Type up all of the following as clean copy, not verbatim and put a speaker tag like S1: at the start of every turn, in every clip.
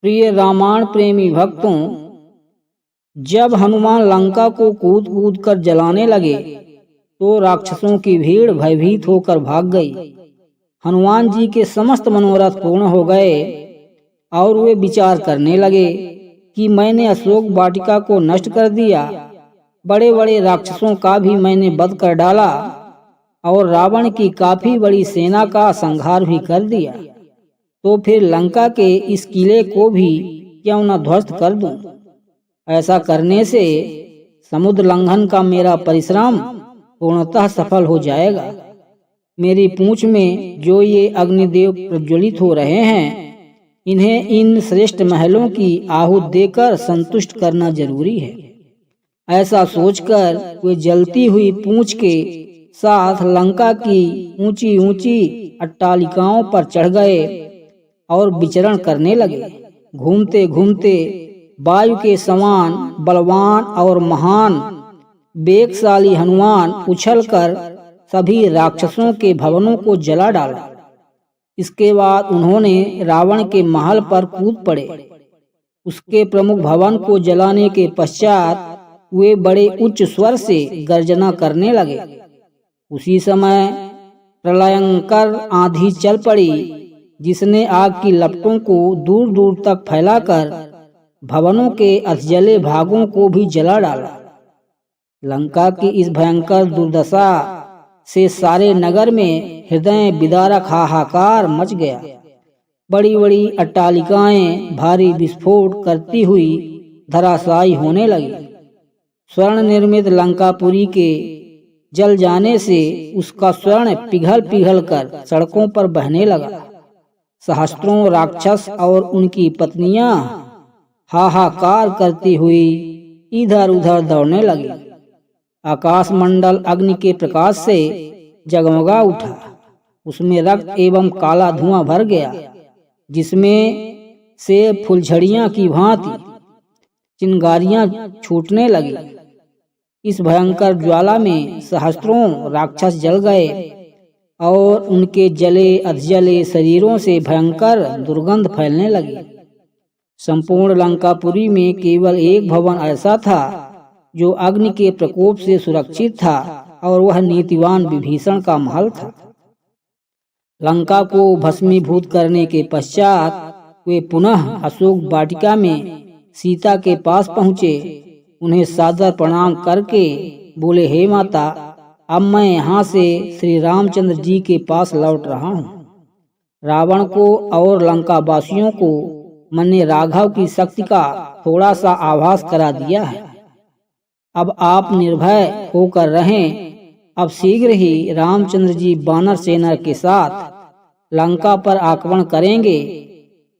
S1: प्रिय रामायण प्रेमी भक्तों, जब हनुमान लंका को कूद कूद कर जलाने लगे तो राक्षसों की भीड़ भयभीत होकर भाग गई। हनुमान जी के समस्त मनोरथ पूर्ण हो गए और वे विचार करने लगे कि मैंने अशोक वाटिका को नष्ट कर दिया, बड़े बड़े राक्षसों का भी मैंने वध कर डाला और रावण की काफी बड़ी सेना का संहार भी कर दिया, तो फिर लंका के इस किले को भी क्यों न ध्वस्त कर दूं। ऐसा करने से समुद्र लंघन का मेरा परिश्रम पूर्णतः सफल हो जाएगा। मेरी पूंछ में जो ये अग्निदेव प्रज्वलित हो रहे हैं, इन्हें इन श्रेष्ठ महलों की आहूत देकर संतुष्ट करना जरूरी है। ऐसा सोचकर वे जलती हुई पूंछ के साथ लंका की ऊंची ऊंची अट्टालिकाओं पर चढ़ गए और विचरण करने लगे। घूमते घूमते वायु के समान बलवान और महान वेगशाली हनुमान उछलकर सभी राक्षसों के भवनों को जला डाला। इसके बाद उन्होंने रावण के महल पर कूद पड़े। उसके प्रमुख भवन को जलाने के पश्चात वे बड़े उच्च स्वर से गर्जना करने लगे। उसी समय प्रलयंकर आंधी चल पड़ी, जिसने आग की लपटों को दूर दूर तक फैलाकर भवनों के अधजले भागों को भी जला डाला। लंका की इस भयंकर दुर्दशा से सारे नगर में हृदय विदारक हाहाकार मच गया। बड़ी बड़ी अट्टालिकाएं भारी विस्फोट करती हुई धराशायी होने लगी। स्वर्ण निर्मित लंकापुरी के जल जाने से उसका स्वर्ण पिघल पिघल कर सड़कों पर बहने लगा। सहस्त्रों राक्षस और उनकी पत्नियां हाहाकार करती हुई इधर उधर दौड़ने लगी। आकाश मंडल अग्नि के प्रकाश से जगमगा उठा। उसमें रक्त एवं काला धुआं भर गया, जिसमें से फुलझड़ियां की भांति चिंगारियां छूटने लगी। इस भयंकर ज्वाला में सहस्त्रों राक्षस जल गए और उनके जले अधजले शरीरों से भयंकर दुर्गंध फैलने लगी। संपूर्ण लंकापुरी में केवल एक भवन ऐसा था जो अग्नि के प्रकोप से सुरक्षित था, और वह नीतिवान विभीषण का महल था। लंका को भस्मीभूत करने के पश्चात वे पुनः अशोक वाटिका में सीता के पास पहुँचे। उन्हें सादर प्रणाम करके बोले, हे माता, अब मैं यहाँ से श्री रामचंद्र जी के पास लौट रहा हूँ। रावण को और लंका वासियों को मैंने राघव की शक्ति का थोड़ा सा आभास करा दिया है। अब आप निर्भय होकर रहें। अब शीघ्र ही रामचंद्र जी वानर सेना के साथ लंका पर आक्रमण करेंगे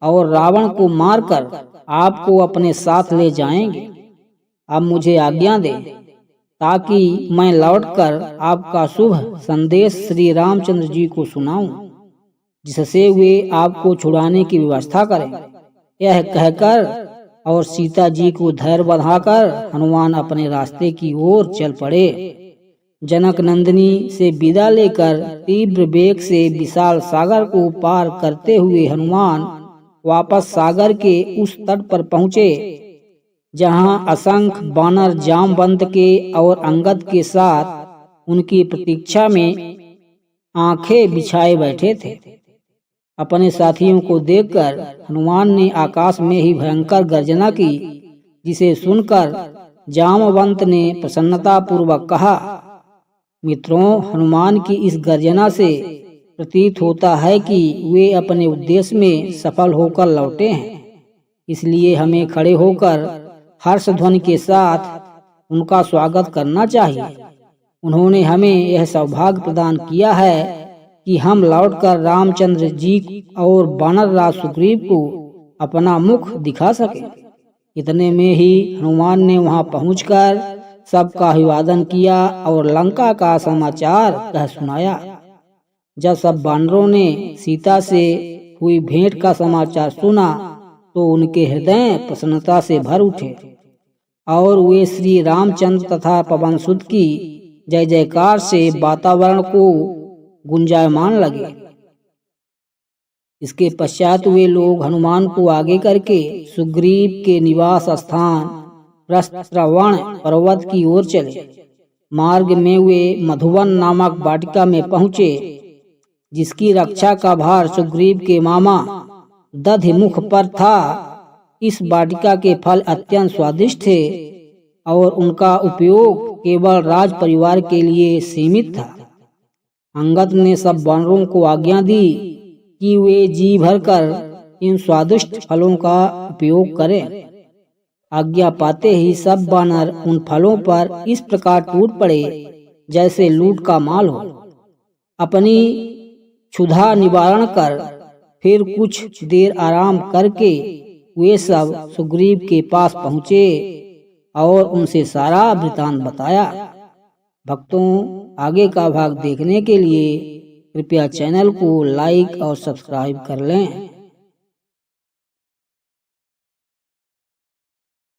S1: और रावण को मारकर आपको अपने साथ ले जाएंगे। अब मुझे आज्ञा दें ताकि मैं लौटकर आपका शुभ संदेश श्री रामचंद्र जी को सुनाऊं, जिससे वे आपको छुड़ाने की व्यवस्था करें। यह कहकर और सीता जी को धैर्य बंधाकर हनुमान अपने रास्ते की ओर चल पड़े। जनक नंदिनी से विदा लेकर तीव्र वेग से विशाल सागर को पार करते हुए हनुमान वापस सागर के उस तट पर पहुँचे जहाँ असंख्य वानर जामवंत के और अंगद के साथ उनकी प्रतीक्षा में आंखें बिछाए बैठे थे। अपने साथियों को देखकर हनुमान ने आकाश में ही भयंकर गर्जना की, जिसे सुनकर जामवंत ने प्रसन्नता पूर्वक कहा, मित्रों, हनुमान की इस गर्जना से प्रतीत होता है कि वे अपने उद्देश्य में सफल होकर लौटे हैं। इसलिए हमें खड़े होकर हर्ष ध्वनि के साथ उनका स्वागत करना चाहिए। उन्होंने हमें यह सौभाग्य प्रदान किया है कि हम लौटकर रामचंद्र जी और वानरराज सुग्रीव को अपना मुख दिखा सके। इतने में ही हनुमान ने वहां पहुंचकर सबका अभिवादन किया और लंका का समाचार कह सुनाया। जब सब वानरों ने सीता से हुई भेंट का समाचार सुना तो उनके हृदय प्रसन्नता से भर उठे और वे श्री रामचंद्र तथा पवन सुत की जय जयकार से वातावरण को गुंजायमान लगे। इसके पश्चात वे लोग हनुमान को आगे करके सुग्रीव के निवास स्थान प्रस्त्रवण पर्वत की ओर चले। मार्ग में वे मधुवन नामक वाटिका में पहुँचे, जिसकी रक्षा का भार सुग्रीव के मामा दधिमुख पर था। इस वाटिका के फल अत्यंत स्वादिष्ट थे और उनका उपयोग केवल राज परिवार के लिए सीमित था। अंगद ने सब वानरों को आज्ञा दी कि वे जी भरकर इन स्वादिष्ट फलों का उपयोग करें। आज्ञा पाते ही सब वानर उन फलों पर इस प्रकार टूट पड़े जैसे लूट का माल हो। अपनी क्षुधा निवारण कर फिर कुछ देर आराम करके वे सब सुग्रीव के पास पहुँचे और उनसे सारा वृतांत बताया। भक्तों, आगे का भाग देखने के लिए कृपया चैनल को लाइक और सब्सक्राइब कर लें।